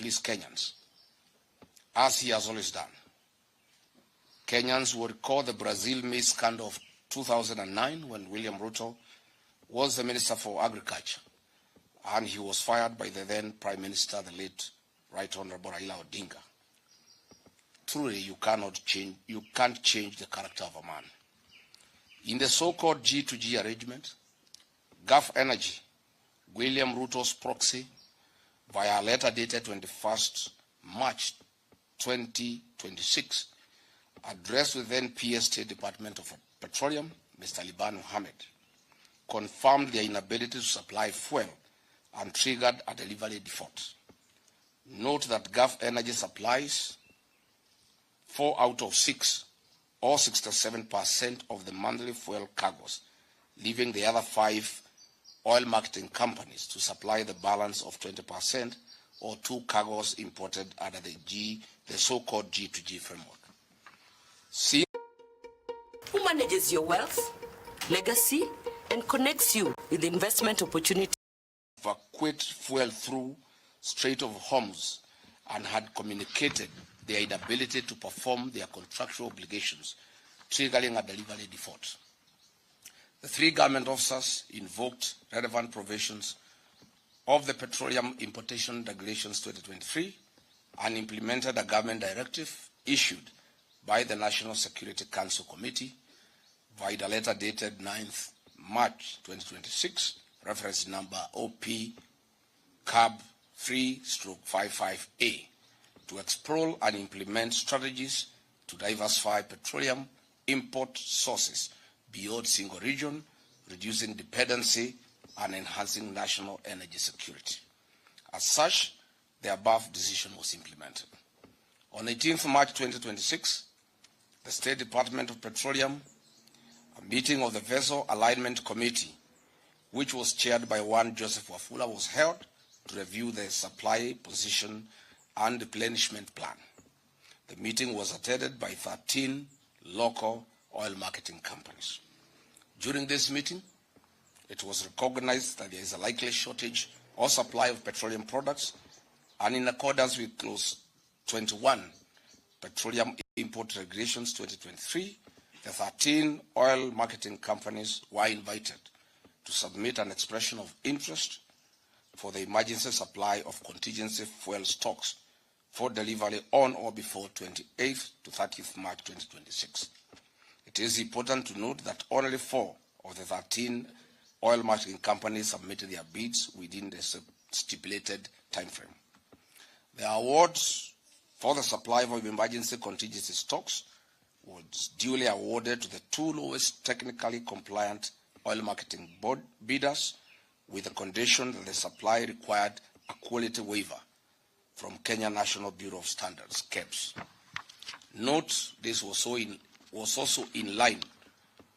fleece Kenyans, as he has always done. Kenyans will recall the Brazil maize scandal of 2009 when William Ruto was the Minister for Agriculture, and he was fired by the then Prime Minister, the late Right Honorable Raila Odinga. Truly, you can't change the character of a man. In the so-called G2G arrangement, Gulf Energy, William Ruto's proxy, via a letter dated 21st March 2026, addressed with then PS State Department of Petroleum, Mr. Liban Mohammed, confirmed their inability to supply fuel and triggered a delivery default. Note that Gulf Energy supplies 4 out of 6, or 67% of the monthly fuel cargoes, leaving the other 5 oil marketing companies to supply the balance of 20%, or 2 cargoes imported under the so-called G2G framework. Who manages your wealth, legacy, and connects you with investment opportunities? Evacuate fuel through Strait of Hormuz and had communicated their inability to perform their contractual obligations, triggering a delivery default. The 3 government officers invoked relevant provisions of the Petroleum Importation Regulations 2023 and implemented a government directive issued by the National Security Council Committee via a letter dated 9th March 2026, reference number OP CAB 3/55A, to explore and implement strategies to diversify petroleum import sources beyond single region, reducing dependency and enhancing national energy security. As such, the above decision was implemented. On 18th March 2026, the State Department of Petroleum, a meeting of the Vessel Alignment Committee, which was chaired by one Joseph Wafula, was held to review the supply position and replenishment plan. The meeting was attended by 13 local oil marketing companies. During this meeting, it was recognized that there is a likely shortage or supply of petroleum products, and in accordance with Clause 21, Petroleum Import Regulations 2023, the 13 oil marketing companies were invited to submit an expression of interest for the emergency supply of contingency fuel stocks for delivery on or before 28th to 30th March 2026. It is important to note that only 4 of the 13 oil marketing companies submitted their bids within the stipulated timeframe. The awards for the supply of emergency contingency stocks was duly awarded to the 2 lowest technically compliant oil marketing board bidders, with the condition that the supply required a quality waiver from Kenya National Bureau of Standards, KEBS. Note this was also in line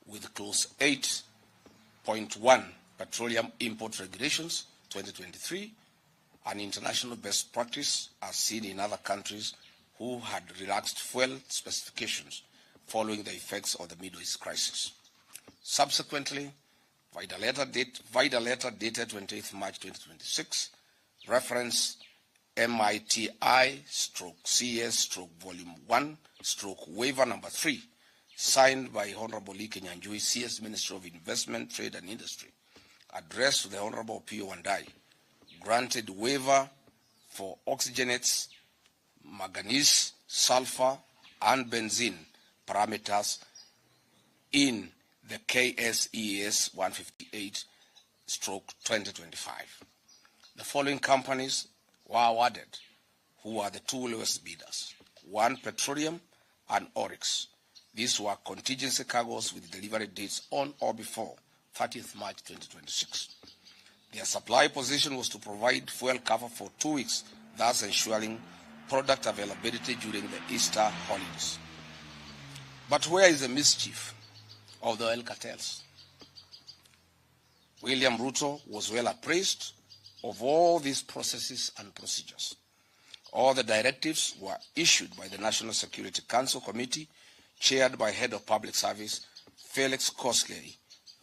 with Clause 8.1 Petroleum Import Regulations 2023, an international best practice as seen in other countries who had relaxed fuel specifications following the effects of the Middle East crisis. Subsequently, via the letter dated 28th March 2026, reference MITI/CS/Volume 1/Waiver Number 3, signed by Honorable Lee Kenyanjui, CS Minister of Investment, Trade and Industry, addressed to the Honorable P.O. Wandai, granted waiver for oxygenates, manganese, sulfur, and benzene parameters in the KSES 158/2025. The following companies were awarded, who are the 2 lowest bidders: 1 Petroleum and Oryx. These were contingency cargoes with delivery dates on or before 30th March 2026. Their supply position was to provide fuel cover for 2 weeks, thus ensuring product availability during the Easter holidays. But where is the mischief of the oil cartels? William Ruto was well appraised of all these processes and procedures. All the directives were issued by the National Security Council Committee, chaired by Head of Public Service Felix Koskei,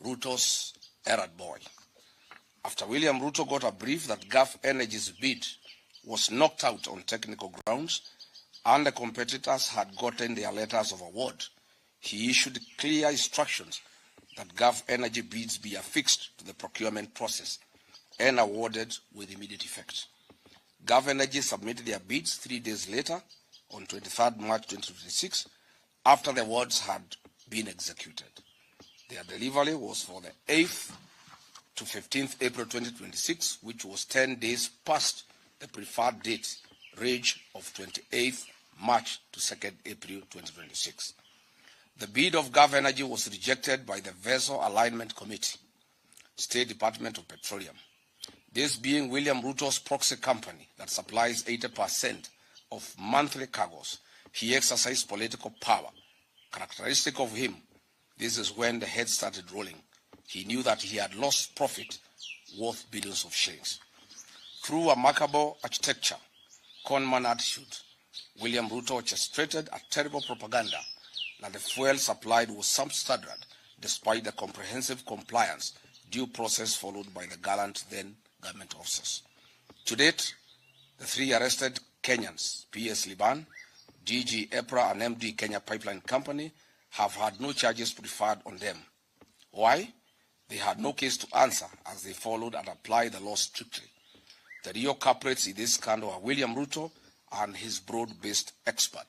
Ruto's errand boy. After William Ruto got a brief that Gulf Energy's bid was knocked out on technical grounds and the competitors had gotten their letters of award, he issued clear instructions that Gulf Energy bids be affixed to the procurement process and awarded with immediate effect. Gulf Energy submitted their bids 3 days later, on 23rd March 2026, after the awards had been executed. Their delivery was for the 8th to 15th April 2026, which was 10 days past the preferred date range of 28th March to 2nd April 2026. The bid of Gulf Energy was rejected by the Vessel Alignment Committee, State Department of Petroleum. This being William Ruto's proxy company that supplies 80% of monthly cargoes. He exercised political power. Characteristic of him, this is when the head started rolling. He knew that he had lost profit worth billions of shillings. Through a remarkable architecture, conman attitude, William Ruto orchestrated a terrible propaganda that the fuel supplied was substandard despite the comprehensive compliance due process followed by the gallant then government officers. To date, the 3 arrested Kenyans, PS Liban, DG EPRA and MD Kenya Pipeline Company, have had no charges preferred on them. Why? They had no case to answer as they followed and applied the law strictly. The real culprits in this scandal are William Ruto and his broad-based expert,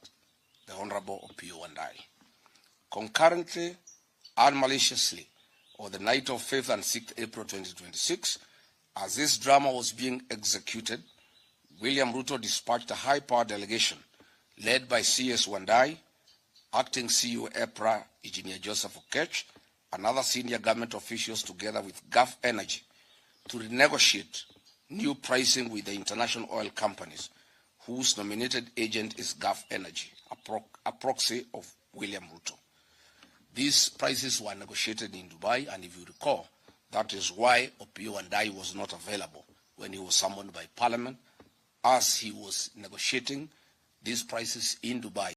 the Honorable Opiyo Wandayi. Concurrently and maliciously, on the night of 5th and 6th April 2026, as this drama was being executed, William Ruto dispatched a high-power delegation led by CS Wandayi, Acting CEO EPRA, Engineer Joseph Okech, and other senior government officials together with Gulf Energy to renegotiate new pricing with the international oil companies, whose nominated agent is Gulf Energy, a proxy of William Ruto. These prices were negotiated in Dubai, and if you recall, that is why Opiyo Wandayi was not available when he was summoned by Parliament, as he was negotiating these prices in Dubai